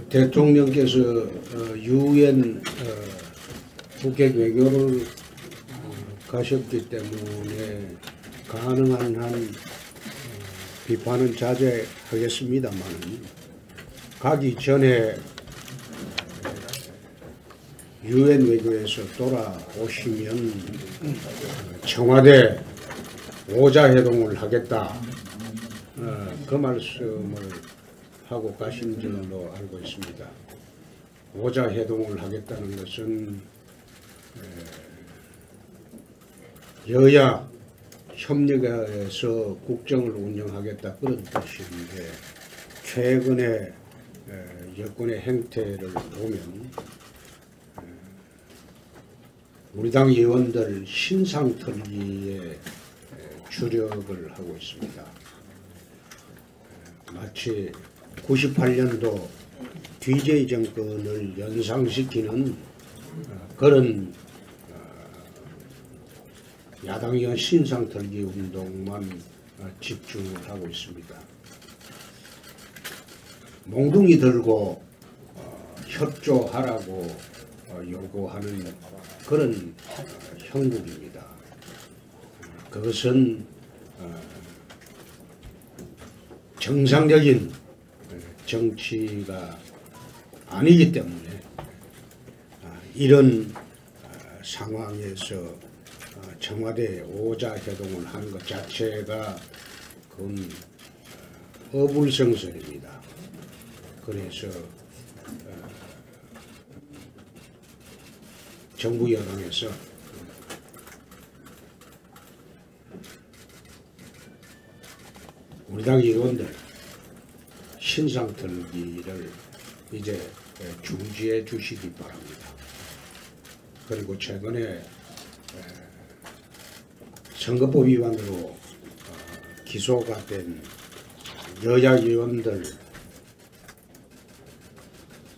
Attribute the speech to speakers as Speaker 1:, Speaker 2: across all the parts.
Speaker 1: 대통령께서 유엔 북핵 외교를 가셨기 때문에 가능한 한 비판은 자제하겠습니다만, 가기 전에 유엔 외교에서 돌아오시면 청와대 오자회동을 하겠다, 그 말씀을 하고 가신 줄로 알고 있습니다. 오자회동을 하겠다는 것은 여야 협력해서 국정을 운영하겠다, 그런 뜻인데, 최근에 여권의 행태를 보면 우리 당 의원들 신상털기에 주력을 하고 있습니다. 마치 98년도 DJ 정권을 연상시키는 그런 야당 의원 신상털기 운동만 집중을 하고 있습니다. 몽둥이 들고 협조하라고 요구하는 그런 형국입니다. 그것은 정상적인 정치가 아니기 때문에 이런 상황에서 청와대 오자회동을 하는 것 자체가 그건 어불성설입니다. 그래서 정부 여당에서 우리 당 의원들 신상털기를 이제 중지해 주시기 바랍니다. 그리고 최근에 선거법 위반으로 기소가 된 여야 의원들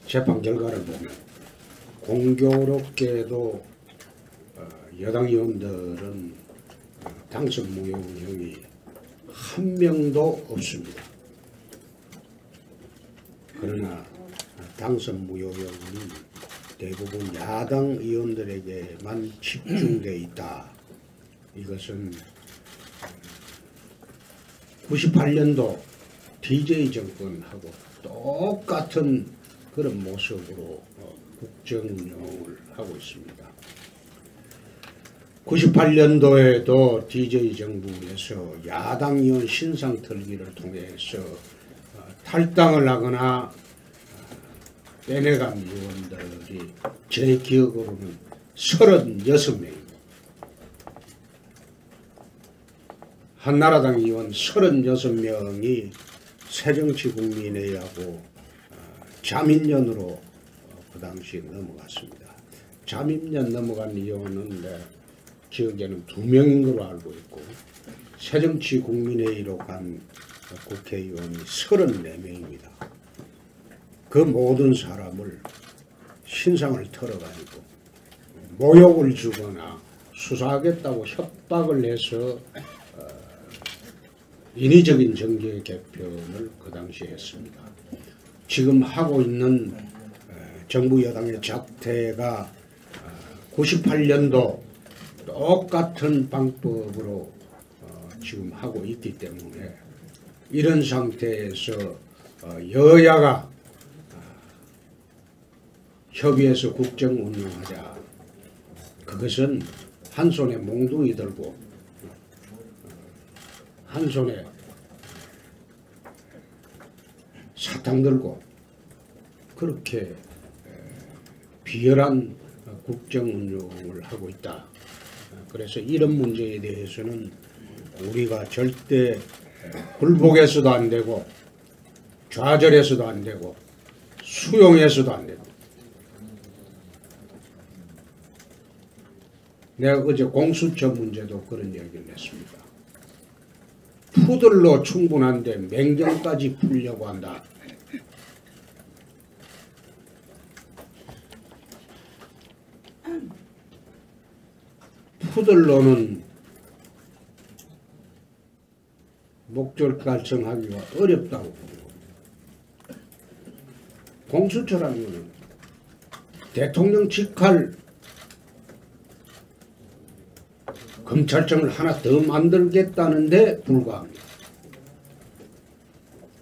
Speaker 1: 재판 결과를 보면 공교롭게도 여당 의원들은 당선 무효형이 한 명도 없습니다. 그러나 당선 무효형은 대부분 야당 의원들에게만 집중되어 있다. 이것은 98년도 DJ 정권하고 똑같은 그런 모습으로 국정 운영을 하고 있습니다. 98년도에도 DJ 정부에서 야당 의원 신상털기를 통해서 탈당을 하거나 빼내간 의원들이 제 기억으로는 36명입니다. 한나라당 의원 36명이 새정치국민회의하고 자민련으로 그 당시에 넘어갔습니다. 자민련 넘어간 의원은 내 기억에는 2명인 걸로 알고 있고, 새정치국민회의로 간 국회의원이 34명입니다. 그 모든 사람을 신상을 털어가지고 모욕을 주거나 수사하겠다고 협박을 해서 인위적인 정계 개편을 그 당시에 했습니다. 지금 하고 있는 정부 여당의 작태가 98년도 똑같은 방법으로 지금 하고 있기 때문에, 이런 상태에서 여야가 협의해서 국정 운영하자, 그것은 한 손에 몽둥이 들고 한 손에 사탕 들고 그렇게 비열한 국정 운영을 하고 있다. 그래서 이런 문제에 대해서는 우리가 절대 굴복해서도 안 되고 좌절해서도 안 되고 수용해서도 안 되고, 내가 어제 공수처 문제도 그런 얘기를 했습니다. 푸들로 충분한데 맹정까지 풀려고 한다. 푸들로는 목적 달성하기가 어렵다고 보는 겁니다. 공수처라는 것은 대통령 직할 검찰청을 하나 더 만들겠다는데 불과합니다.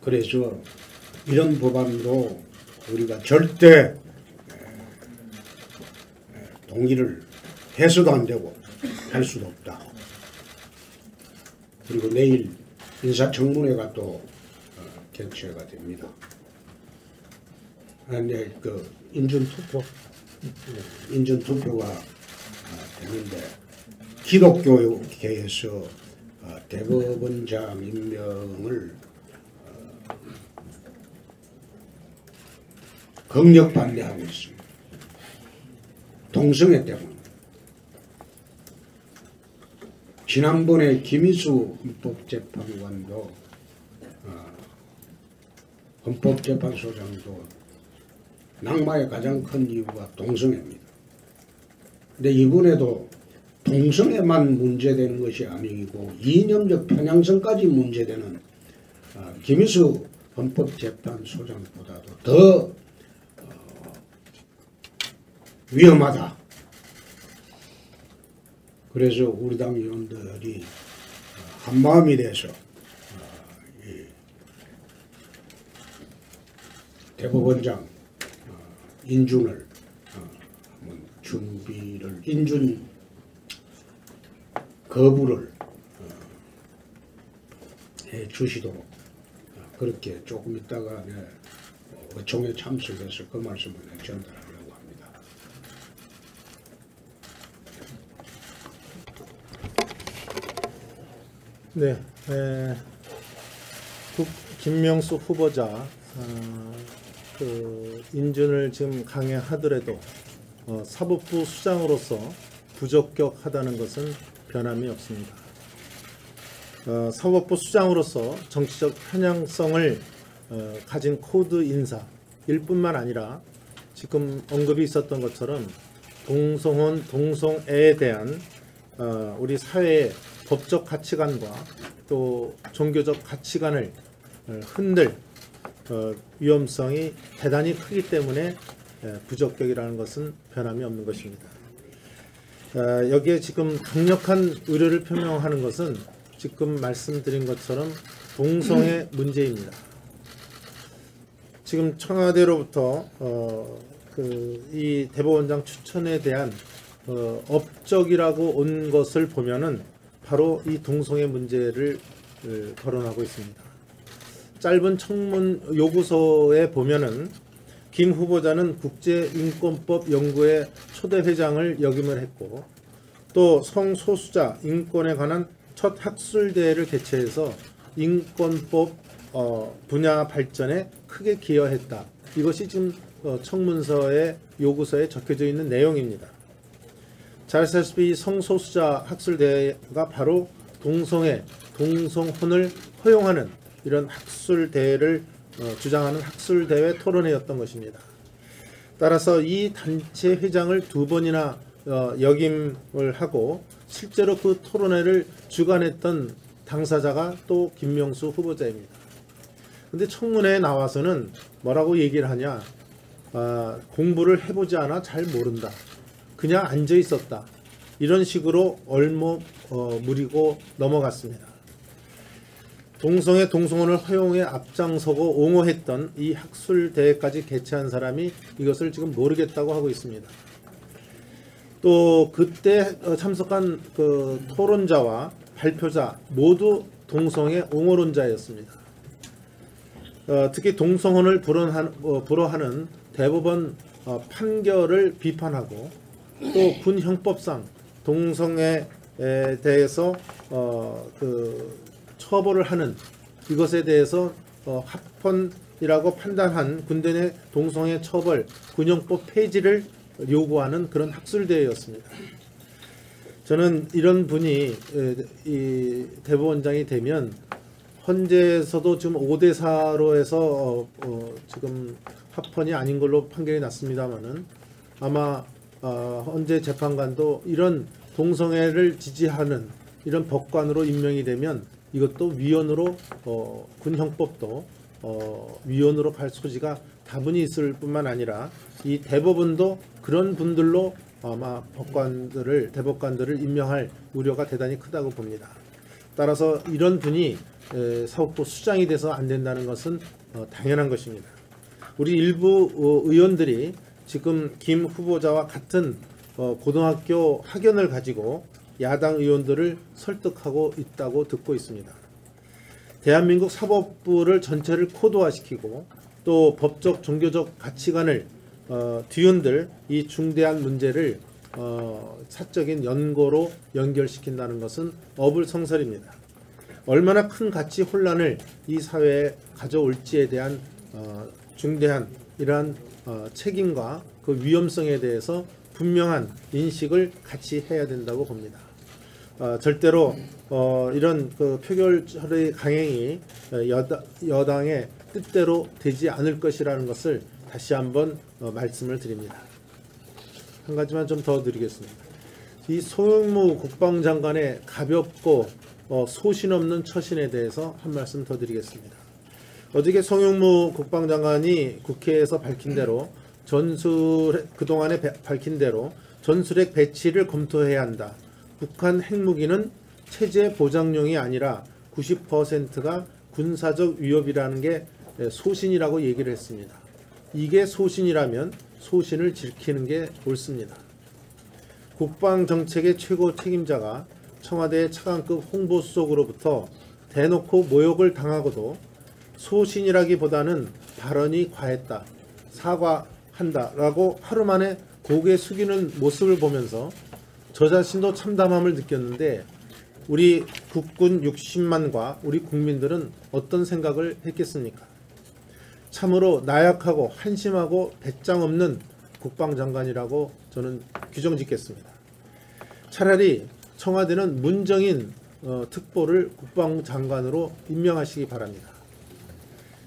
Speaker 1: 그래서 이런 법안도 우리가 절대 동의를 해서도 안 되고 할 수도 없다. 그리고 내일 인사청문회가 또 개최가 됩니다. 근데 그 인준투표가 되는데 기독교계에서 대법원장 임명을 강력 반대하고 있습니다. 동성애 때문에. 지난번에 김희수 헌법재판관도 헌법재판소장도 낙마의 가장 큰 이유가 동성애입니다. 근데 이번에도 동성애만 문제되는 것이 아니고 이념적 편향성까지 문제되는 김희수 헌법재판소장보다도 더 위험하다. 그래서 우리 당 의원들이 한마음이 돼서 대법원장 인준을 한번 준비를 인준 거부를 해 주시도록 그렇게 조금 있다가 의총에 참석해서 그 말씀을 전달하려고 합니다.
Speaker 2: 네, 김명수 후보자 그 인준을 지금 강행하더라도 사법부 수장으로서 부적격하다는 것은 변함이 없습니다. 사법부 수장으로서 정치적 편향성을 가진 코드 인사일 뿐만 아니라 지금 언급이 있었던 것처럼 동성혼, 동성애에 대한 우리 사회의 법적 가치관과 또 종교적 가치관을 흔들 위험성이 대단히 크기 때문에 부적격이라는 것은 변함이 없는 것입니다. 여기에 지금 강력한 우려를 표명하는 것은 지금 말씀드린 것처럼 동성애 문제입니다. 지금 청와대로부터 이 대법원장 추천에 대한 업적이라고 온 것을 보면은 바로 이 동성애 문제를 거론하고 있습니다. 짧은 청문 요구서에 보면은 김 후보자는 국제인권법 연구회 초대 회장을 역임을 했고 또 성소수자 인권에 관한 첫 학술대회를 개최해서 인권법 분야 발전에 크게 기여했다. 이것이 지금 청문서의 요구서에 적혀져 있는 내용입니다. 잘 아시다시피 성소수자 학술대회가 바로 동성애, 동성혼을 허용하는 이런 학술대회를 주장하는 학술대회 토론회였던 것입니다. 따라서 이 단체 회장을 두 번이나 역임을 하고 실제로 그 토론회를 주관했던 당사자가 또 김명수 후보자입니다. 근데 청문회에 나와서는 뭐라고 얘기를 하냐, 공부를 해보지 않아 잘 모른다, 그냥 앉아 있었다, 이런 식으로 얼머무리고 넘어갔습니다. 동성애, 동성혼을 허용에 앞장서고 옹호했던 이 학술대회까지 개최한 사람이 이것을 지금 모르겠다고 하고 있습니다. 또 그때 참석한 그 토론자와 발표자 모두 동성애 옹호론자였습니다. 특히 동성혼을 불허하는 대법원 판결을 비판하고 또 군 형법상 동성애에 대해서 처벌을 하는 이것에 대해서 합헌이라고 판단한 군대 내 동성애 처벌 군형법 폐지를 요구하는 그런 학술대회였습니다. 저는 이런 분이 이 대법원장이 되면 헌재에서도 지금 5대 4로 해서 지금 합헌이 아닌 걸로 판결이 났습니다만은 아마 헌재 재판관도 이런 동성애를 지지하는 이런 법관으로 임명이 되면 이것도 위헌으로 군 형법도 위헌으로 갈 소지가 다분히 있을 뿐만 아니라 이 대법원도 그런 분들로 아마 대법관들을 임명할 우려가 대단히 크다고 봅니다. 따라서 이런 분이 사법부 수장이 돼서 안 된다는 것은 당연한 것입니다. 우리 일부 의원들이 지금 김 후보자와 같은 고등학교 학연을 가지고 야당 의원들을 설득하고 있다고 듣고 있습니다. 대한민국 사법부를 전체를 코드화시키고 또 법적 종교적 가치관을 뒤흔들 이 중대한 문제를 사적인 연고로 연결시킨다는 것은 어불성설입니다. 얼마나 큰 가치 혼란을 이 사회에 가져올지에 대한 중대한 이러한 책임과 그 위험성에 대해서 분명한 인식을 같이 해야 된다고 봅니다. 절대로 이런 그 표결의 강행이 여당의 뜻대로 되지 않을 것이라는 것을 다시 한번 말씀을 드립니다. 한 가지만 좀 더 드리겠습니다. 이 송영무 국방장관의 가볍고 소신 없는 처신에 대해서 한 말씀 더 드리겠습니다. 어저께 송영무 국방장관이 국회에서 밝힌 대로 그동안에 밝힌 대로 전술핵 배치를 검토해야 한다. 북한 핵무기는 체제 보장용이 아니라 90%가 군사적 위협이라는 게 소신이라고 얘기를 했습니다. 이게 소신이라면 소신을 지키는 게 옳습니다. 국방정책의 최고 책임자가 청와대 차관급 홍보수석으로부터 대놓고 모욕을 당하고도 소신이라기보다는 발언이 과했다, 사과한다라고 하루 만에 고개 숙이는 모습을 보면서 저 자신도 참담함을 느꼈는데 우리 국군 60만과 우리 국민들은 어떤 생각을 했겠습니까? 참으로 나약하고 한심하고 배짱 없는 국방장관이라고 저는 규정짓겠습니다. 차라리 청와대는 문정인 특보를 국방장관으로 임명하시기 바랍니다.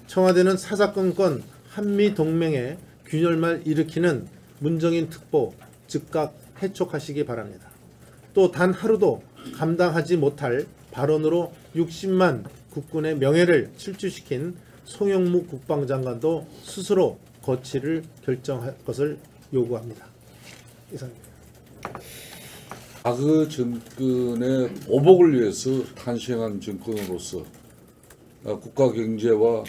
Speaker 2: 청와대는 사사건건 한미동맹의 균열만 일으키는 문정인 특보 즉각 해촉하시기 바랍니다. 또 단 하루도 감당하지 못할 발언으로 60만 국군의 명예를 실추시킨 송영무 국방장관도 스스로 거취를 결정할 것을 요구합니다. 이상입니다.
Speaker 3: 과거 정권의 보복을 위해서 탄생한 정권으로서 국가 경제와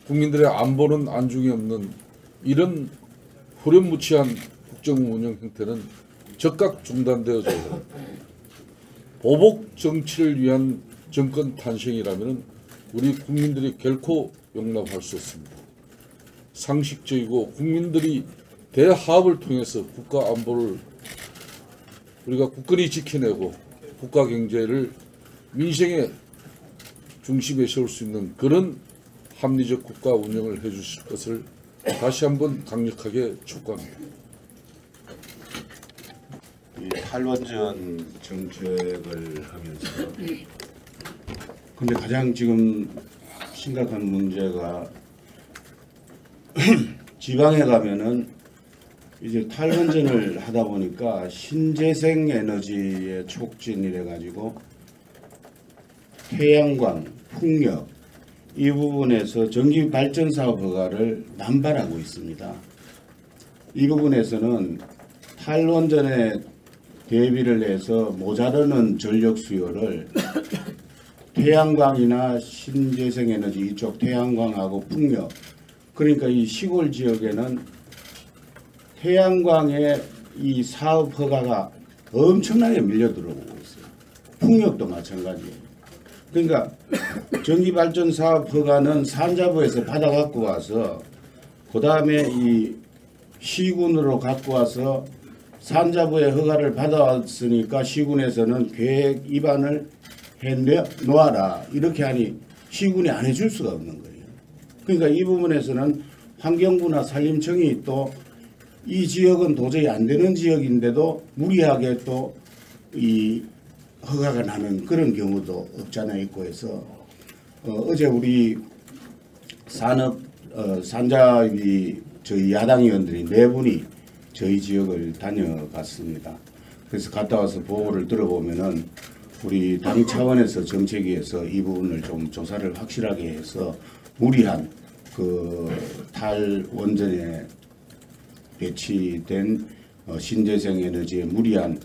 Speaker 3: 국민들의 안보는 안중에 없는 이런 후렴무치한 국정 운영 형태는 즉각 중단되어져야 보복 정치를 위한 정권 탄생이라면 우리 국민들이 결코 용납할 수 없습니다. 상식적이고 국민들이 대화합을 통해서 국가 안보를 우리가 굳건히 지켜내고 국가 경제를 민생의 중심에 세울 수 있는 그런 합리적 국가 운영을 해주실 것을 다시 한번 강력하게 촉구합니다.
Speaker 1: 이 탈원전 정책을 하면서 근데 가장 지금 심각한 문제가 지방에 가면은 이제 탈원전을 하다 보니까 신재생 에너지의 촉진이래 가지고 태양광, 풍력 이 부분에서 전기 발전 사업 허가를 남발하고 있습니다. 이 부분에서는 탈원전에 대비를 해서 모자르는 전력 수요를 태양광이나 신재생 에너지 이쪽 태양광하고 풍력 그러니까 이 시골 지역에는 태양광의 이 사업 허가가 엄청나게 밀려 들어오고 있어요. 풍력도 마찬가지예요. 그러니까 전기발전 사업 허가는 산자부에서 받아갖고 와서 그 다음에 이 시군으로 갖고 와서 산자부의 허가를 받아왔으니까 시군에서는 계획 입안을 해 놓아라 이렇게 하니 시군이 안 해줄 수가 없는 거예요. 그러니까 이 부분에서는 환경부나 산림청이 또 이 지역은 도저히 안 되는 지역인데도 무리하게 또 이 허가가 나는 그런 경우도 없잖아 있고 해서
Speaker 4: 어제 우리 산자위 저희 야당 의원들이 4분이 저희 지역을 다녀갔습니다. 그래서 갔다 와서 보고를 들어보면은 우리 당 차원에서 정책위에서 이 부분을 좀 조사를 확실하게 해서 무리한 그 탈원전에 배치된 신재생 에너지의 무리한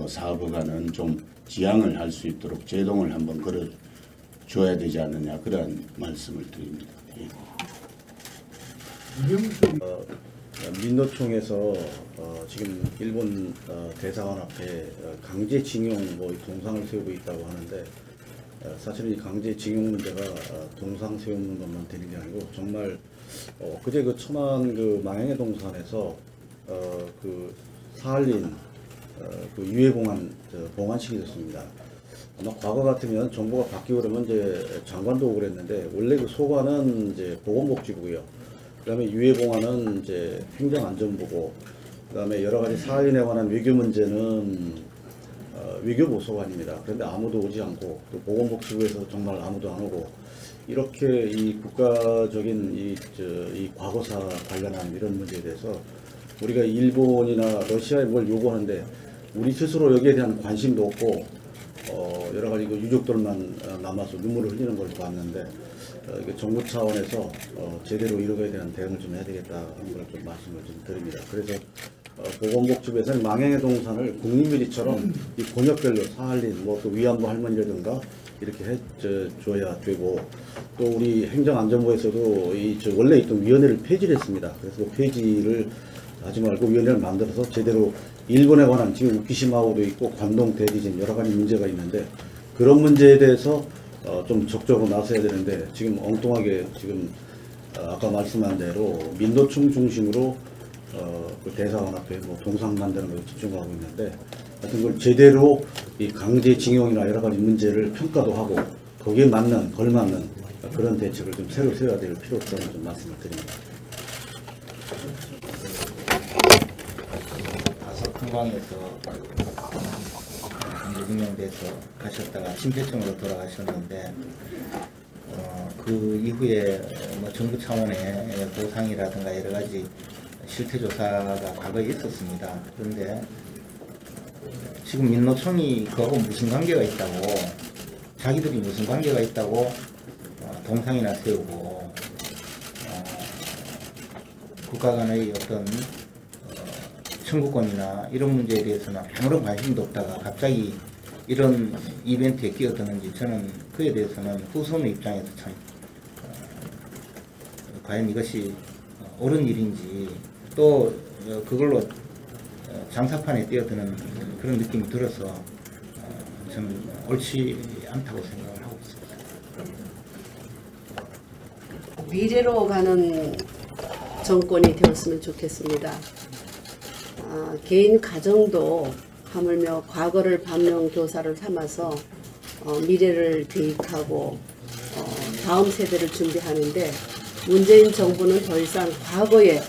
Speaker 4: 사업가는 좀 지양을 할 수 있도록 제동을 한번 걸어줘야 되지 않느냐 그런 말씀을 드립니다. 예.
Speaker 5: 민노총에서 지금 일본 대사관 앞에 강제징용 동상을 세우고 있다고 하는데 사실은 이 강제징용 문제가 동상 세우는 것만 되는 게 아니고 정말 그제 그 천안 그 망행의 동산에서 그 사할린 그 유해공안 봉안식이 있었습니다. 아마 과거 같으면 정부가 바뀌고 그러면 이제 장관도 오고 그랬는데 원래 그 소관은 이제 보건복지부고요. 그다음에 유해공안은 이제 행정안전부고, 그다음에 여러 가지 사안에 관한 외교 문제는 외교부 소관입니다. 그런데 아무도 오지 않고 또 보건복지부에서 정말 아무도 안 오고 이렇게 이 국가적인 이 과거사 관련한 이런 문제에 대해서 우리가 일본이나 러시아에 뭘 요구하는데 우리 스스로 여기에 대한 관심도 없고 여러 가지 그 유족들만 남아서 눈물을 흘리는 걸 봤는데 이게 정부 차원에서 제대로 이런 대한 대응을 좀 해야 되겠다 하는 걸 좀 말씀을 좀 드립니다. 그래서 보건복지부에서는 망행의 동산을 국립묘지처럼 이 권역별로 사할린 또 위안부 할머니라든가 이렇게 해줘야 되고, 또 우리 행정안전부에서도 원래 있던 위원회를 폐지를 했습니다. 그래서 그 폐지를 하지 말고 위원회를 만들어서 제대로 일본에 관한 지금 우키시마호도 있고 관동 대지진 여러 가지 문제가 있는데 그런 문제에 대해서 좀 적극적으로 나서야 되는데 지금 엉뚱하게 지금 아까 말씀한 대로 민노총 중심으로 그 대사관 앞에 동상 만드는 것에 집중하고 있는데 하여튼 그걸 제대로 이 강제징용이나 여러 가지 문제를 평가도 하고 거기에 맞는 걸맞는 그런 대책을 좀 새로 세워야 될 필요성을 좀 말씀을 드립니다.
Speaker 6: 한강에서 강제징용돼서 가셨다가 심폐증으로 돌아가셨는데 그 이후에 정부 차원의 보상이라든가 여러 가지 실태조사가 과거에 있었습니다. 그런데 지금 민노총이 그하고 무슨 관계가 있다고, 자기들이 무슨 관계가 있다고 동상이나 세우고 국가 간의 어떤 청구권이나 이런 문제에 대해서는 아무런 관심도 없다가 갑자기 이런 이벤트에 끼어드는지, 저는 그에 대해서는 후손의 입장에서 참 과연 이것이 옳은 일인지, 또 그걸로 장사판에 뛰어드는 그런 느낌이 들어서 저는 옳지 않다고 생각을 하고 있습니다.
Speaker 7: 미래로 가는 정권이 되었으면 좋겠습니다. 개인 가정도 하물며 과거를 반면교사를 삼아서 미래를 계획하고 다음 세대를 준비하는데, 문재인 정부는 더 이상 과거에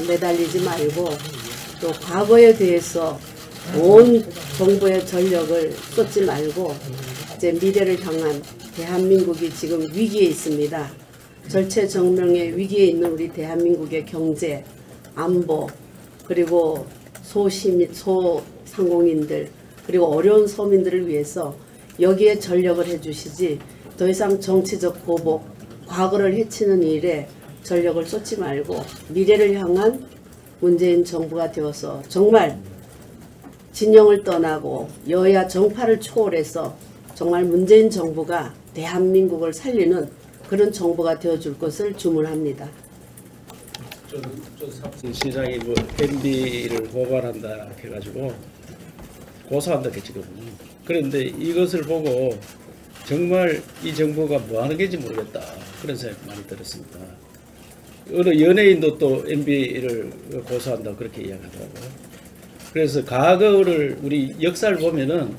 Speaker 7: 매달리지 말고 또 과거에 대해서 온 정부의 전력을 쏟지 말고 이제 미래를 향한, 대한민국이 지금 위기에 있습니다. 절체절명의 위기에 있는 우리 대한민국의 경제, 안보, 그리고 소상공인들, 그리고 어려운 서민들을 위해서 여기에 전력을 해주시지, 더 이상 정치적 보복, 과거를 해치는 일에 전력을 쏟지 말고 미래를 향한 문재인 정부가 되어서 정말 진영을 떠나고 여야 정파를 초월해서 정말 문재인 정부가 대한민국을 살리는 그런 정부가 되어줄 것을 주문합니다.
Speaker 8: 시장이 MB를 고발한다 해가지고 고소한다 했거든요. 그런데 이것을 보고 정말 이 정부가 뭐 하는 건지 모르겠다, 그런 생각 많이 들었습니다. 어느 연예인도 또 MB를 고소한다 그렇게 이야기하더라고요. 그래서 과거를 우리 역사를 보면은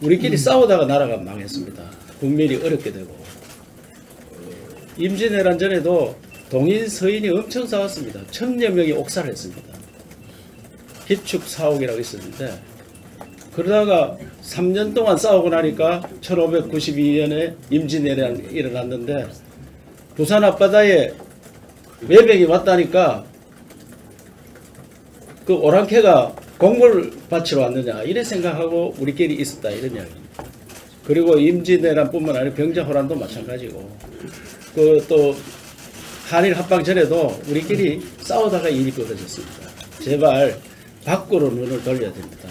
Speaker 8: 우리끼리 싸우다가 나라가 망했습니다. 국민이 어렵게 되고, 임진왜란 전에도 동인 서인이 엄청 싸웠습니다. 1000여 명이 옥살을 했습니다. 비축 사옥이라고 있었는데 그러다가 3년 동안 싸우고 나니까 1592년에 임진왜란이 일어났는데 부산 앞바다에 외병이 왔다니까 그 오랑캐가 곡물 바치러 왔느냐 이래 생각하고 우리끼리 있었다 이런 이야기입니다. 그리고 임진왜란뿐만 아니라 병자호란도 마찬가지고 그 또 한일 합방 전에도 우리끼리 싸우다가 일이 벌어졌습니다. 제발 밖으로 눈을 돌려야 됩니다.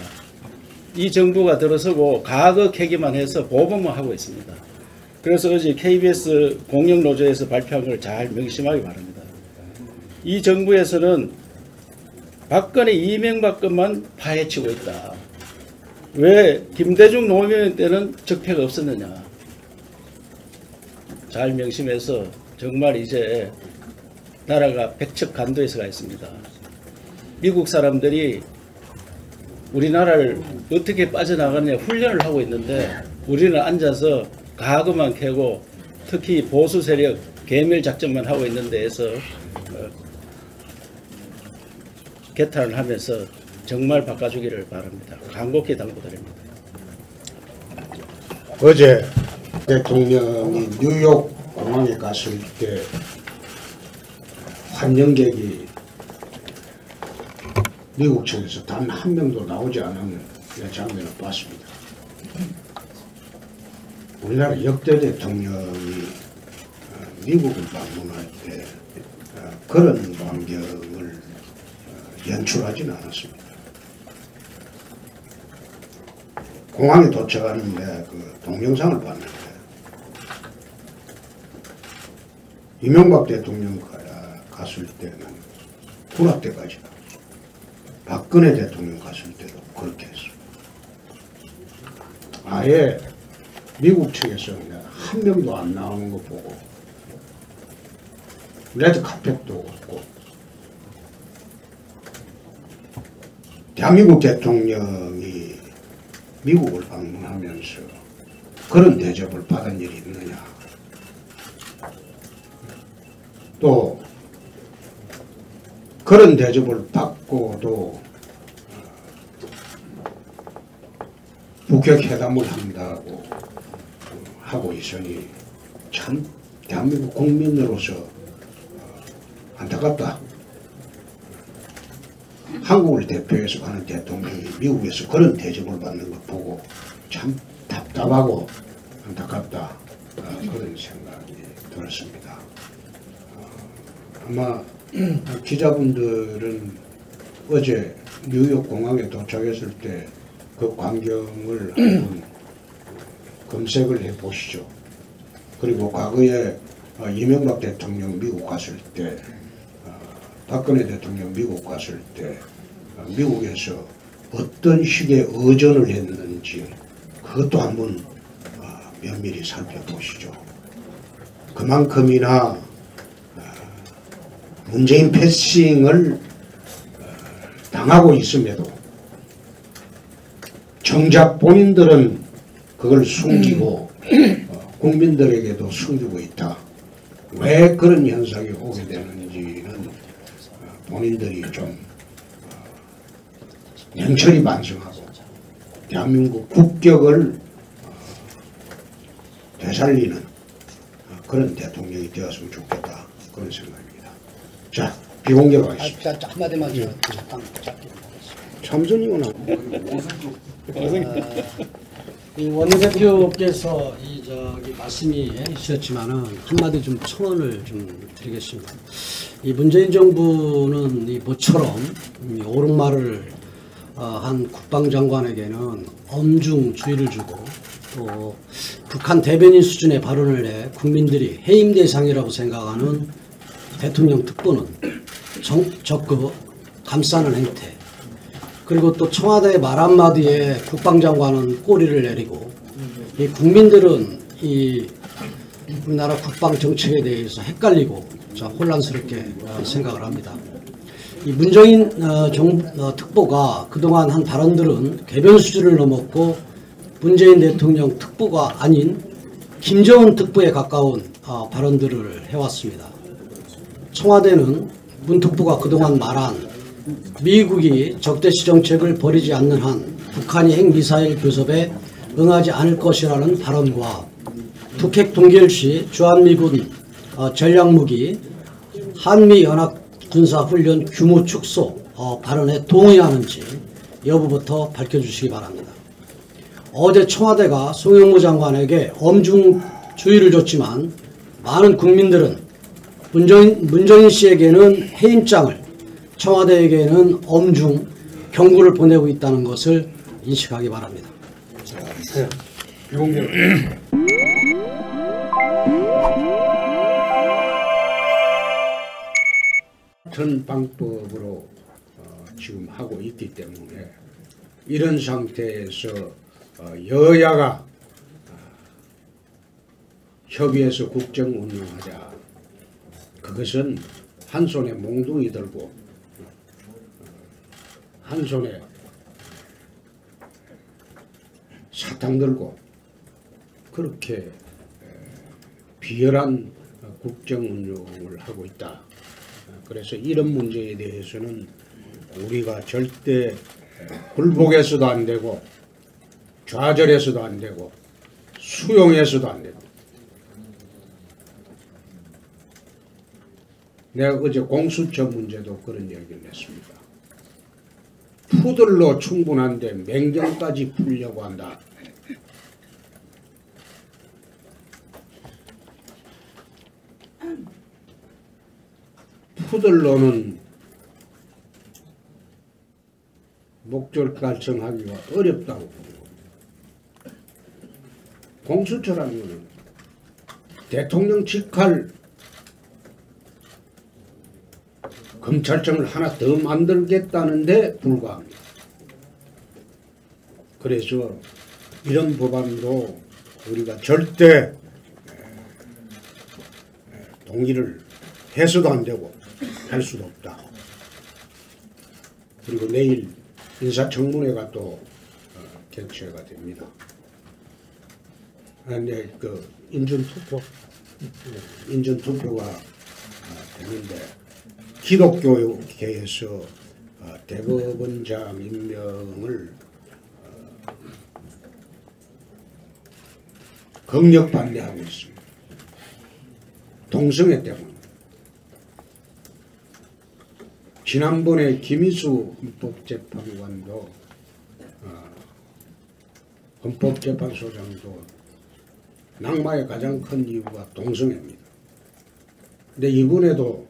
Speaker 8: 이 정부가 들어서고 과거 캐기만 해서 보복만 하고 있습니다. 그래서 어제 KBS 공영노조에서 발표한 걸 잘 명심하기 바랍니다. 이 정부에서는 박근혜 이명박 것만 파헤치고 있다. 왜 김대중 노무현 때는 적폐가 없었느냐. 잘 명심해서 정말 이제 나라가 백척간도에서 가 있습니다. 미국 사람들이 우리나라를 어떻게 빠져나가느냐 훈련을 하고 있는데 우리는 앉아서 과거만 캐고 특히 보수 세력 괴멸 작전만 하고 있는 데에서 개탄을 하면서 정말 바꿔주기를 바랍니다. 간곡히 당부드립니다.
Speaker 1: 어제 대통령이 뉴욕 공항에 갔을 때 환영객이 미국 측에서 단 한 명도 나오지 않은 장면을 봤습니다. 우리나라 역대 대통령이 미국을 방문할 때 그런 광경을 연출하지는 않았습니다. 공항에 도착하는데 그 동영상을 봤는데 이명박 대통령가 갔을 때는 구라 때까지 박근혜 대통령 갔을 때도 그렇게 했습니다. 아예 미국 측에서 한 명도 안 나오는 거 보고 레드 카펫도 없고 대한민국 대통령이 미국을 방문하면서 그런 대접을 받은 일이 있느냐. 또 그런 대접을 받고도 북핵 회담을 한다고 하고 있으니 참 대한민국 국민으로서 안타깝다. 한국을 대표해서 가는 대통령이 미국에서 그런 대접을 받는 것 보고 참 답답하고 안타깝다. 그런 생각이 들었습니다. 아마 기자분들은 어제 뉴욕 공항에 도착했을 때 그 광경을 한번 검색을 해 보시죠. 그리고 과거에 이명박 대통령 미국 갔을 때, 박근혜 대통령 미국 갔을 때 미국에서 어떤 식의 의전을 했는지 그것도 한번 면밀히 살펴보시죠. 그만큼이나 문재인 패싱을 당하고 있음에도 정작 본인들은 그걸 숨기고 국민들에게도 숨기고 있다. 왜 그런 현상이 오게 되는지는 본인들이 좀 냉철히 반성하고 대한민국 국격을 되살리는 그런 대통령이 되었으면 좋겠다. 그런 생각입니다. 자, 비공개로 하겠습니다.
Speaker 9: 한마디만 잠깐
Speaker 1: 참선이구나.
Speaker 9: 이 원내대표께서 말씀이 있으셨지만은 한마디 좀 첨언을 좀 드리겠습니다. 이 문재인 정부는 이 모처럼 오르막을 한 국방장관에게는 엄중 주의를 주고 또 북한 대변인 수준의 발언을 해 국민들이 해임 대상이라고 생각하는 대통령 특보는 적극 감싸는 행태, 그리고 또 청와대 말 한마디에 국방장관은 꼬리를 내리고 이 국민들은 이 우리나라 국방 정책에 대해서 헷갈리고 혼란스럽게 생각을 합니다. 이 문재인 특보가 그동안 한 발언들은 궤변 수준을 넘었고 문재인 대통령 특보가 아닌 김정은 특보에 가까운 발언들을 해왔습니다. 청와대는 문 특보가 그동안 말한 미국이 적대시 정책을 버리지 않는 한 북한이 핵미사일 교섭에 응하지 않을 것이라는 발언과 북핵 동결 시 주한미군 전략무기 한미연합군사훈련 규모 축소 발언에 동의하는지 여부부터 밝혀주시기 바랍니다. 어제 청와대가 송영무 장관에게 엄중 주의를 줬지만 많은 국민들은 문정인 씨에게는 해임장을, 청와대에게는 엄중 경고를 보내고 있다는 것을 인식하기 바랍니다.
Speaker 1: 전 방법으로 지금 하고 있기 때문에 이런 상태에서 여야가 협의해서 국정 운영하자. 그것은 한 손에 몽둥이 들고 한 손에 사탕 들고 그렇게 비열한 국정 운영을 하고 있다. 그래서 이런 문제에 대해서는 우리가 절대 굴복해서도 안 되고 좌절해서도 안 되고 수용해서도 안 되고. 내가 어제 공수처 문제도 그런 얘기를 했습니다. 푸들로 충분한데 맹정까지 풀려고 한다. 푸들로는 목적 달성하기가 어렵다고 보고 공수처라는 것은 대통령 직할 검찰청을 하나 더 만들겠다는데 불과합니다. 그래서 이런 법안도 우리가 절대 동의를 해서도 안 되고 할 수도 없다. 그리고 내일 인사청문회가 또 개최가 됩니다. 근데 그 인준투표가 되는데 기독교계에서 대법원장 임명을 강력 반대하고 있습니다. 동성애 때문에. 지난번에 김희수 헌법재판관도 헌법재판소장도 낙마의 가장 큰 이유가 동성애입니다. 근데 이번에도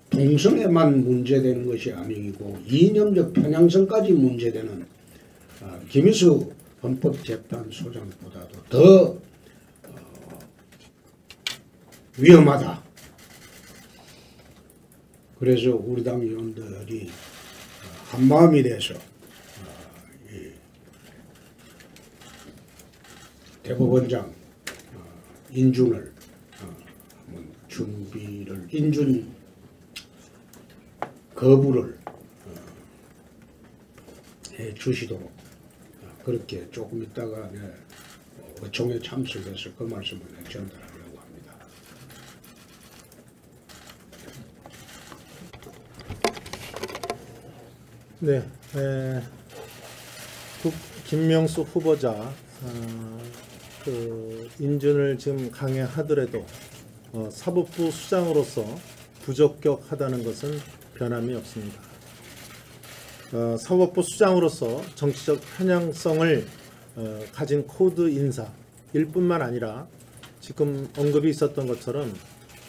Speaker 1: 동성애만 문제되는 것이 아니고 이념적 편향성까지 문제되는 김희수 헌법재판소장보다도 더 위험하다. 그래서 우리 당 의원들이 한마음이 돼서 대법원장 인준을 한번 준비를 인준 거부를 해 주시도록 그렇게 조금 있다가 의총에 참석해서 그 말씀을 전달하려고 합니다.
Speaker 2: 네, 김명수 후보자 그 인준을 지금 강행하더라도 사법부 수장으로서 부적격하다는 것은 변함이 없습니다. 사법부 수장으로서 정치적 편향성을 가진 코드 인사일 뿐만 아니라 지금 언급이 있었던 것처럼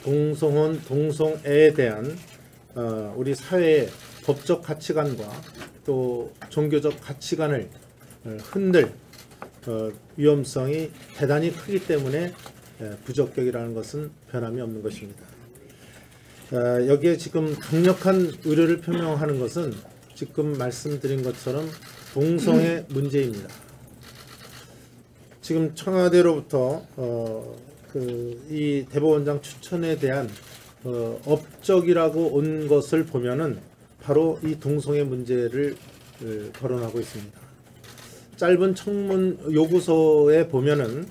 Speaker 2: 동성혼, 동성애에 대한 우리 사회의 법적 가치관과 또 종교적 가치관을 흔들 위험성이 대단히 크기 때문에 부적격이라는 것은 변함이 없는 것입니다. 여기에 지금 강력한 우려를 표명하는 것은 지금 말씀드린 것처럼 동성애 문제입니다. 지금 청와대로부터 이 대법원장 추천에 대한 업적이라고 온 것을 보면은 바로 이 동성애 문제를 거론하고 있습니다. 짧은 청문 요구서에 보면은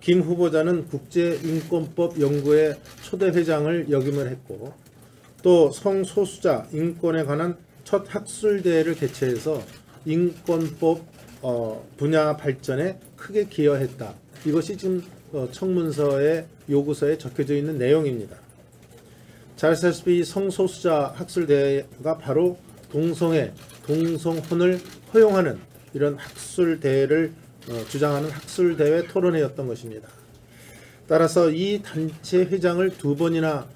Speaker 2: 김 후보자는 국제인권법 연구회 초대 회장을 역임을 했고 또 성소수자 인권에 관한 첫 학술대회를 개최해서 인권법 분야 발전에 크게 기여했다. 이것이 지금 청문서의 요구서에 적혀져 있는 내용입니다. 잘 아시다시피 성소수자 학술대회가 바로 동성혼을 허용하는 이런 학술대회를 주장하는 학술대회 토론회였던 것입니다. 따라서 이 단체 회장을 2번이나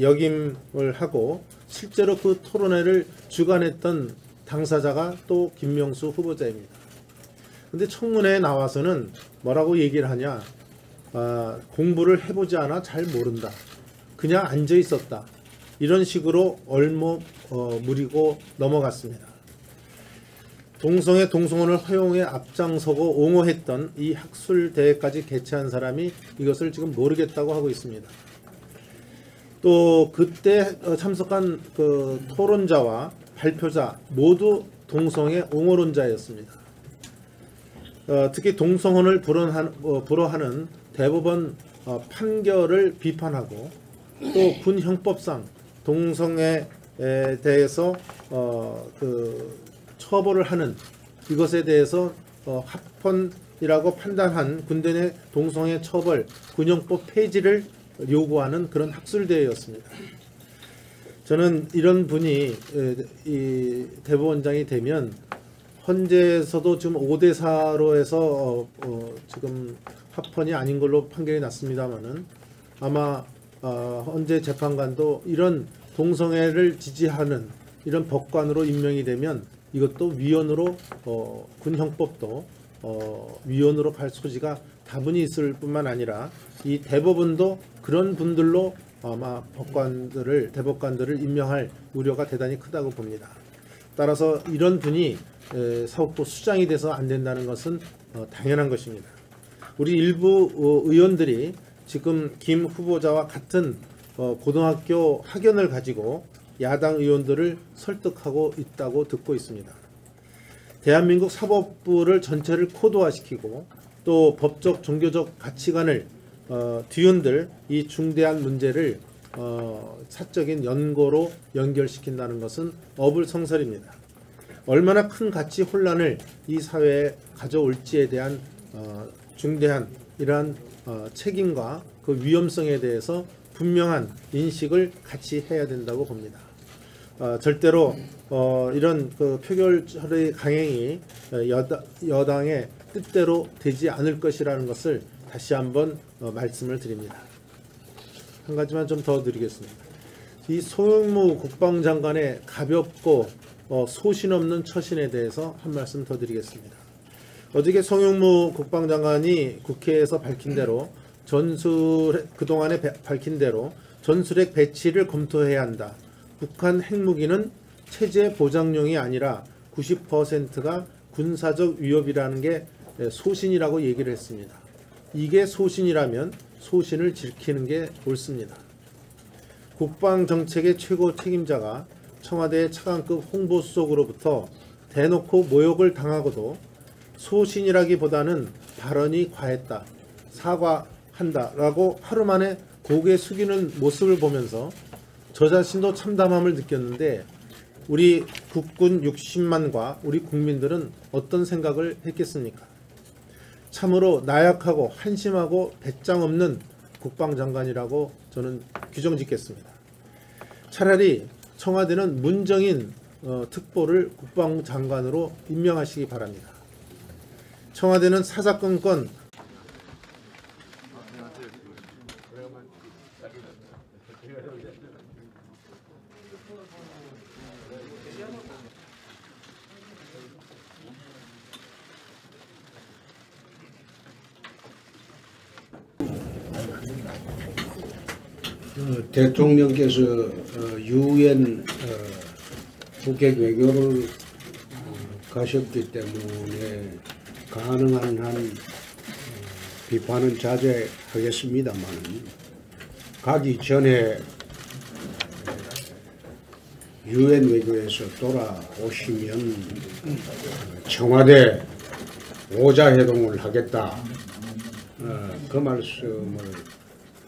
Speaker 2: 역임을 하고 실제로 그 토론회를 주관했던 당사자가 또 김명수 후보자입니다. 근데 청문회에 나와서는 뭐라고 얘기를 하냐, 공부를 해보지 않아 잘 모른다, 그냥 앉아 있었다, 이런 식으로 얼머무리고 넘어갔습니다. 동성혼을 허용에 앞장서고 옹호했던 이 학술대회까지 개최한 사람이 이것을 지금 모르겠다고 하고 있습니다. 또 그때 참석한 그 토론자와 발표자 모두 동성애 옹호론자였습니다. 특히 동성혼을 불허하는 대법원 판결을 비판하고 또 군 형법상 동성애에 대해서 그 처벌을 하는 이것에 대해서 합헌이라고 판단한 군대 내 동성애 처벌 군형법 폐지를 요구하는 그런 학술대회였습니다. 저는 이런 분이 이 대법원장이 되면 헌재에서도 지금 5대4로 해서 지금 합헌이 아닌 걸로 판결이 났습니다만은 아마 헌재 재판관도 이런 동성애를 지지하는 이런 법관으로 임명이 되면 이것도 위헌으로 군 형법도 위헌으로 갈 소지가 다분히 있을 뿐만 아니라 이 대법원도 그런 분들로 아마 대법관들을 임명할 우려가 대단히 크다고 봅니다. 따라서 이런 분이 사법부 수장이 돼서 안 된다는 것은 당연한 것입니다. 우리 일부 의원들이 지금 김 후보자와 같은 고등학교 학연을 가지고 야당 의원들을 설득하고 있다고 듣고 있습니다. 대한민국 사법부를 전체를 코드화시키고 또 법적 종교적 가치관을 뒤흔들 이 중대한 문제를 사적인 연고로 연결시킨다는 것은 어불성설입니다. 얼마나 큰 가치 혼란을 이 사회에 가져올지에 대한 중대한 이러한 책임과 그 위험성에 대해서 분명한 인식을 같이 해야 된다고 봅니다. 절대로 이런 그 표결의 강행이 여당의 뜻대로 되지 않을 것이라는 것을 다시 한번 말씀을 드립니다. 한 가지만 좀 더 드리겠습니다. 이 송영무 국방장관의 가볍고 소신 없는 처신에 대해서 한 말씀 더 드리겠습니다. 어저께 송영무 국방장관이 국회에서 밝힌 대로 그동안에 밝힌 대로 전술핵 배치를 검토해야 한다. 북한 핵무기는 체제 보장용이 아니라 90%가 군사적 위협이라는 게 소신이라고 얘기를 했습니다. 이게 소신이라면 소신을 지키는 게 옳습니다. 국방정책의 최고 책임자가 청와대 차관급 홍보수석으로부터 대놓고 모욕을 당하고도 소신이라기보다는 발언이 과했다, 사과한다라고 하루 만에 고개 숙이는 모습을 보면서 저 자신도 참담함을 느꼈는데 우리 국군 60만과 우리 국민들은 어떤 생각을 했겠습니까? 참으로 나약하고 한심하고 배짱 없는 국방장관이라고 저는 규정짓겠습니다. 차라리 청와대는 문정인 특보를 국방장관으로 임명하시기 바랍니다. 청와대는 사사건건
Speaker 1: 대통령께서 유엔 북핵 외교를 가셨기 때문에 가능한 한 비판은 자제하겠습니다만 가기 전에 유엔 외교에서 돌아오시면 청와대 오자회동을 하겠다, 그 말씀을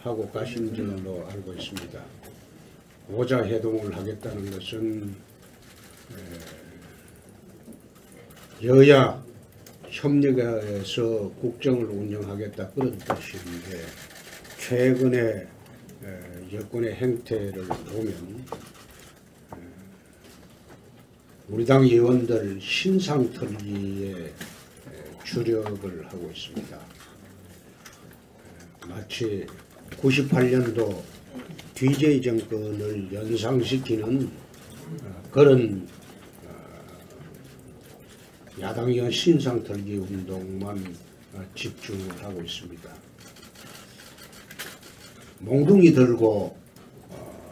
Speaker 1: 하고 가신 줄로 알고 있습니다. 오자회동을 하겠다는 것은 여야 협력해서 국정을 운영하겠다 그런 뜻인데 최근에 여권의 행태를 보면 우리 당 의원들 신상털기에 주력을 하고 있습니다. 마치 98년도 DJ 정권을 연상시키는 그런 야당 의원 신상털기 운동만 집중을 하고 있습니다. 몽둥이 들고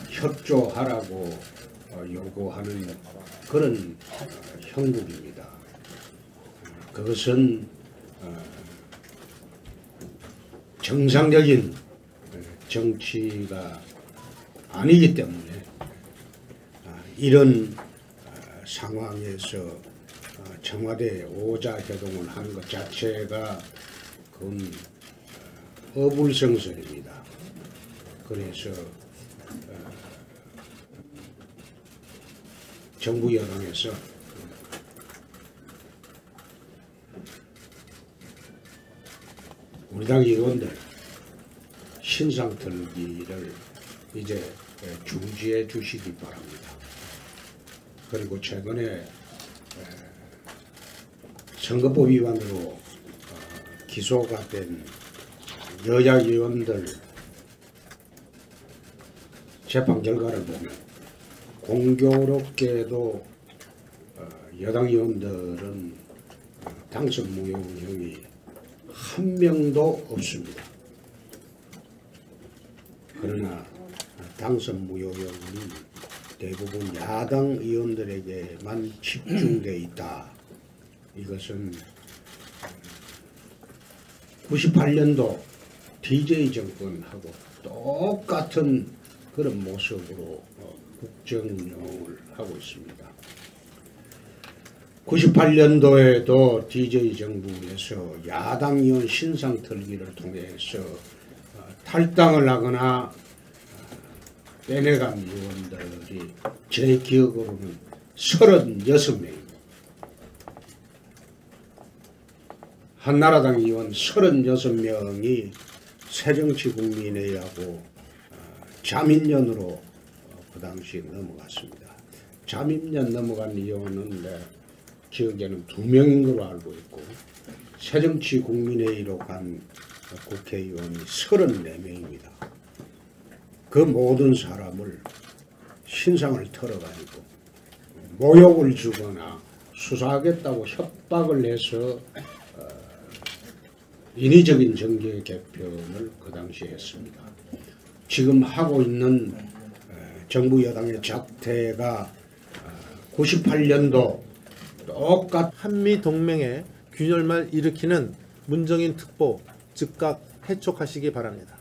Speaker 1: 협조하라고 요구하는 그런 형국입니다. 그것은 정상적인 정치가 아니기 때문에 이런 상황에서 청와대 오자회동을 하는 것 자체가 그건 어불성설입니다. 그래서 정부 여당에서 우리 당 의원들 신상털기를 이제 중지해 주시기 바랍니다. 그리고 최근에 선거법 위반으로 기소가 된 여야 의원들 재판 결과를 보면 공교롭게도 여당 의원들은 당선 무효형이 한 명도 없습니다. 그러나 당선 무효형이 대부분 야당 의원들에게만 집중되어 있다. 이것은 98년도 DJ 정권하고 똑같은 그런 모습으로 국정 운영을 하고 있습니다. 98년도에도 DJ 정부에서 야당 의원 신상털기를 통해서 탈당을 하거나 빼내간 의원들이 제 기억으로는 36명입니다. 한나라당 의원 36명이 새정치국민회의하고 자민련으로 그 당시 넘어갔습니다. 자민련 넘어간 의원은 내 기억에는 2명인 걸로 알고 있고 새정치국민회의로 간 국회의원이 34명입니다. 그 모든 사람을 신상을 털어가지고 모욕을 주거나 수사하겠다고 협박을 해서 인위적인 정계 개편을 그 당시에 했습니다. 지금 하고 있는 정부 여당의 작태가 98년도 똑같
Speaker 2: 한미 동맹의 균열만 일으키는 문정인 특보 즉각 해촉하시기 바랍니다.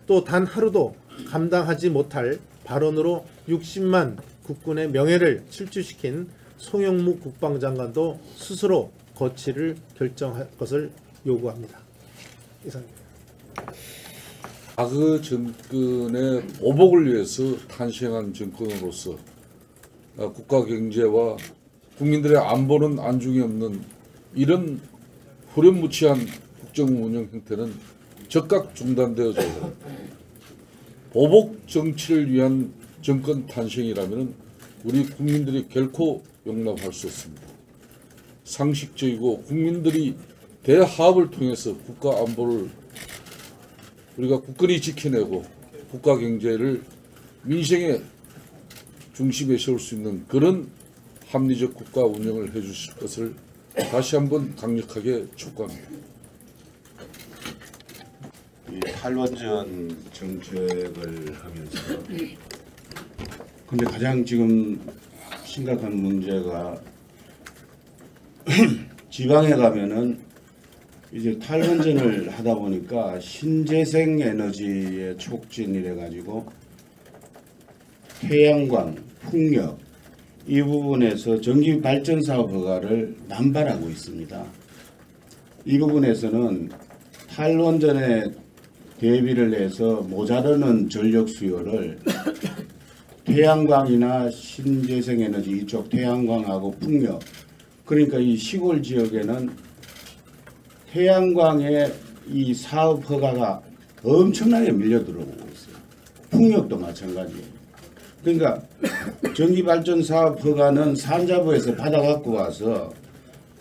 Speaker 2: 또 단 하루도 감당하지 못할 발언으로 60만 국군의 명예를 실추시킨 송영무 국방장관도 스스로 거취를 결정할 것을 요구합니다. 이상입니다.
Speaker 3: 과거 정권의 보복을 위해서 탄생한 정권으로서 국가 경제와 국민들의 안보는 안중에 없는 이런 후렴무치한 국정 운영 형태는 즉각 중단되어져야 보복 정치를 위한 정권 탄생이라면 우리 국민들이 결코 용납할 수 없습니다. 상식적이고 국민들이 대화합을 통해서 국가 안보를 우리가 굳건히 지켜내고 국가 경제를 민생의 중심에 세울 수 있는 그런 합리적 국가 운영을 해주실 것을 다시 한번 강력하게 촉구합니다.
Speaker 4: 이 탈원전 정책을 하면서 근데 가장 지금 심각한 문제가 지방에 가면은 이제 탈원전을 하다 보니까 신재생 에너지의 촉진이래 가지고 태양광, 풍력 이 부분에서 전기 발전 사업 허가를 남발하고 있습니다. 이 부분에서는 탈원전에 대비를 해서 모자라는 전력 수요를 태양광이나 신재생에너지 이쪽 태양광하고 풍력, 그러니까 이 시골 지역에는 태양광의 이 사업 허가가 엄청나게 밀려 들어오고 있어요. 풍력도 마찬가지예요. 그러니까 전기발전 사업 허가는 산자부에서 받아 갖고 와서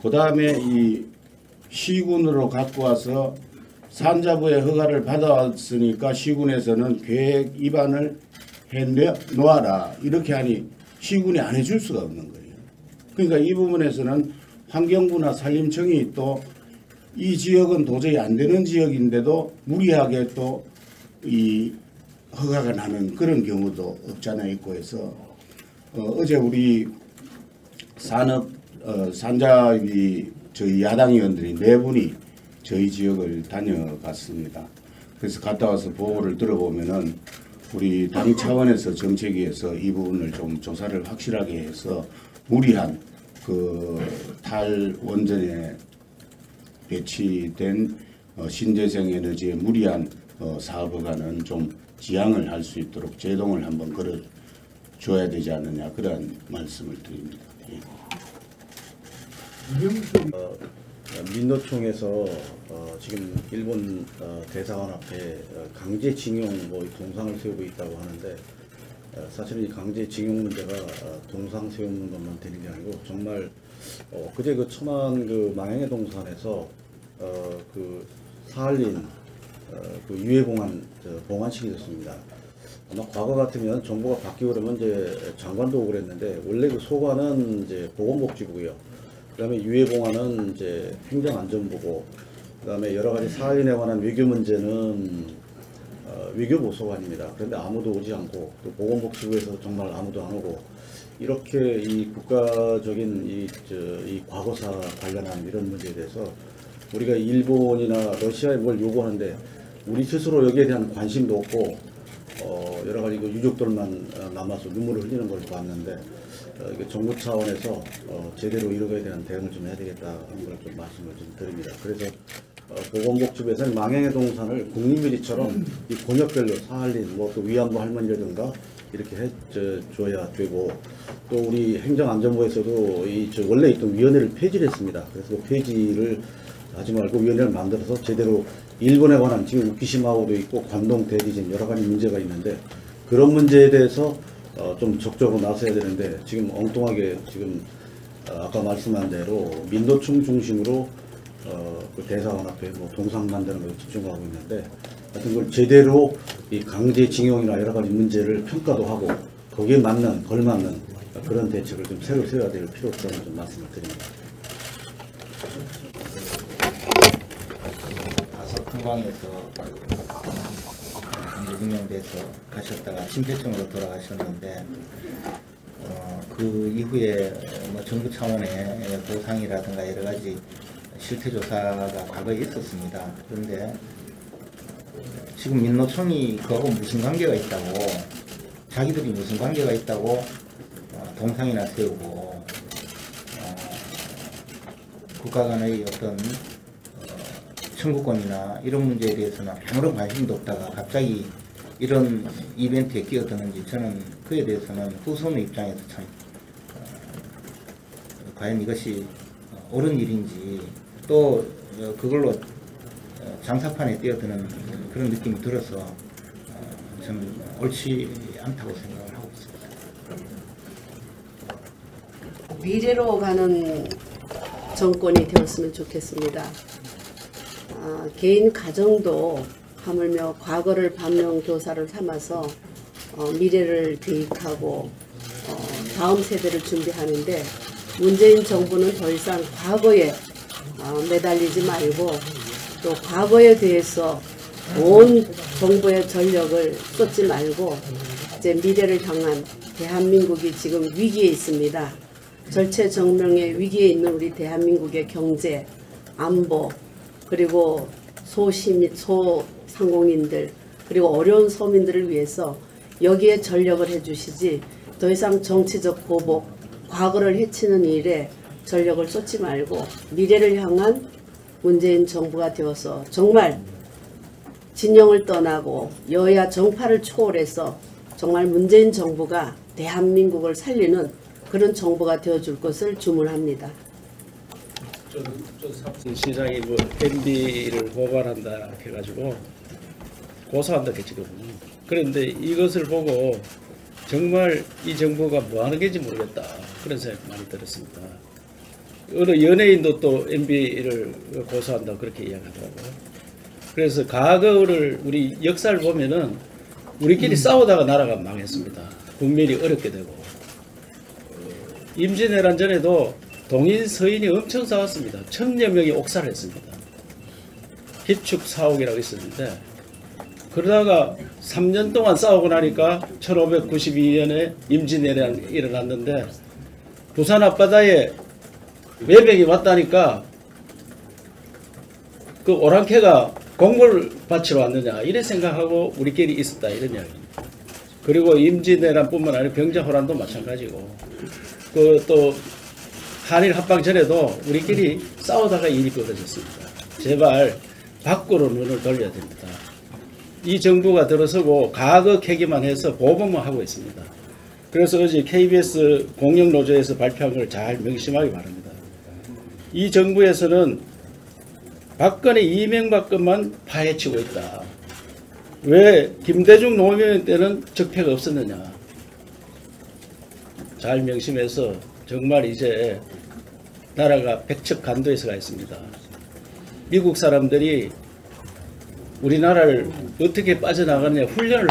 Speaker 4: 그 다음에 이 시군으로 갖고 와서 산자부의 허가를 받아왔으니까 시군에서는 계획 입안을 해 놓아라 이렇게 하니 시군이 안 해줄 수가 없는 거예요. 그러니까 이 부분에서는 환경부나 산림청이 또 이 지역은 도저히 안 되는 지역인데도 무리하게 또 이 허가가 나는 그런 경우도 없잖아 있고 해서 어제 우리 산자위 저희 야당 의원들이 4분이 저희 지역을 다녀갔습니다. 그래서 갔다 와서 보고를 들어보면은 우리 당 차원에서 정책위에서 이 부분을 좀 조사를 확실하게 해서 무리한 그 탈원전에 배치된 신재생 에너지의 무리한 사업 허가는 좀 지양을 할 수 있도록 제동을 한번 걸어줘야 되지 않느냐 그런 말씀을 드립니다. 예.
Speaker 5: 민노총에서 지금 일본 대사관 앞에 강제징용 동상을 세우고 있다고 하는데 사실은 이 강제징용 문제가 동상 세우는 것만 되는 게 아니고 정말 그제 그 천안 그 망행의 동산에서 그 사할린 그 유해공안 봉안시키셨습니다. 아마 과거 같으면 정부가 바뀌고 그러면 이제 장관도 오고 그랬는데 원래 그 소관은 이제 보건복지부고요. 그다음에 유해공안은 이제 행정안전부고, 그다음에 여러 가지 사할린에 관한 외교 문제는 외교부 소관입니다. 그런데 아무도 오지 않고 또 보건복지부에서 정말 아무도 안 오고 이렇게 이 국가적인 이 과거사 관련한 이런 문제에 대해서 우리가 일본이나 러시아에 뭘 요구하는데 우리 스스로 여기에 대한 관심도 없고 여러 가지 그 유족들만 남아서 눈물을 흘리는 걸 봤는데 이게 정부 차원에서 제대로 이런 대한 대응을 좀 해야 되겠다 하는 걸 좀 말씀을 좀 드립니다. 그래서 보건복지부에서는 망행의 동산을 국립묘지처럼 이 권역별로 사할린 또 위안부 할머니라든가 이렇게 해줘야 되고, 또 우리 행정안전부에서도 원래 있던 위원회를 폐지를 했습니다. 그래서 그 폐지를 하지 말고 위원회를 만들어서 제대로 일본에 관한 지금 우키시마호도 있고 관동 대지진 여러 가지 문제가 있는데 그런 문제에 대해서 좀 적극적으로 나서야 되는데 지금 엉뚱하게 지금 아까 말씀한 대로 민노총 중심으로 그 대사관 앞에 동상 만드는 것에 집중하고 있는데 하여튼 그걸 제대로 이 강제징용이나 여러 가지 문제를 평가도 하고 거기에 맞는 걸맞는 그런 대책을 좀 새로 세워야 될 필요성을 좀 말씀을 드립니다.
Speaker 6: 한강에서 6년돼서 가셨다가 심폐증으로 돌아가셨는데 그 이후에 정부 차원의 보상이라든가 여러 가지 실태조사가 과거에 있었습니다. 그런데 지금 민노총이 그하고 무슨 관계가 있다고, 자기들이 무슨 관계가 있다고 동상이나 세우고 국가 간의 어떤 청구권이나 이런 문제에 대해서는 아무런 관심도 없다가 갑자기 이런 이벤트에 끼어드는지 저는 그에 대해서는 후손의 입장에서 참 과연 이것이 옳은 일인지 또 그걸로 장사판에 뛰어드는 그런 느낌이 들어서 저는 옳지 않다고 생각을 하고 있습니다.
Speaker 7: 미래로 가는 정권이 되었으면 좋겠습니다. 개인 가정도 하물며 과거를 반면교사를 삼아서 미래를 계획하고 다음 세대를 준비하는데 문재인 정부는 더 이상 과거에 매달리지 말고 또 과거에 대해서 온 정부의 전력을 쏟지 말고 이제 미래를 향한 대한민국이 지금 위기에 있습니다. 절체절명의 위기에 있는 우리 대한민국의 경제, 안보, 그리고 소상공인들 그리고 어려운 서민들을 위해서 여기에 전력을 해주시지 더 이상 정치적 보복, 과거를 해치는 일에 전력을 쏟지 말고 미래를 향한 문재인 정부가 되어서 정말 진영을 떠나고 여야 정파를 초월해서 정말 문재인 정부가 대한민국을 살리는 그런 정부가 되어줄 것을 주문합니다.
Speaker 8: 시장이 뭐 MB를 고발한다 해가지고 고소한다 지금. 그런데 이것을 보고 정말 이 정부가 뭐 하는 게지 모르겠다 그런 생각 많이 들었습니다. 어느 연예인도 또 MB를 고소한다 그렇게 이야기하더라고요. 그래서 과거를 우리 역사를 보면은 우리끼리 싸우다가 나라가 망했습니다. 국민이 어렵게 되고 임진왜란 전에도 동인 서인이 엄청 싸웠습니다. 1000여 명이 옥살을 했습니다. 기축 사옥이라고 있었는데 그러다가 3년 동안 싸우고 나니까 1592년에 임진왜란이 일어났는데 부산 앞바다에 외병이 왔다니까 그 오랑캐가 공물 바치러 왔느냐 이래 생각하고 우리끼리 있었다 이런 이야기입니다. 그리고 임진왜란뿐만 아니라 병자호란도 마찬가지고 그 또 한일 합방 전에도 우리끼리 싸우다가 일이 벌어졌습니다. 제발 밖으로 눈을 돌려야 됩니다. 이 정부가 들어서고 과거 캐기만 해서 보복만 하고 있습니다. 그래서 어제 KBS 공영노조에서 발표한 걸 잘 명심하기 바랍니다. 이 정부에서는 박근혜 이명박 것만 파헤치고 있다. 왜 김대중 노무현 때는 적폐가 없었느냐. 잘 명심해서 정말 이제 나라가 백척간도에서 가 있습니다. 미국 사람들이 우리나라를 어떻게 빠져나가느냐 훈련을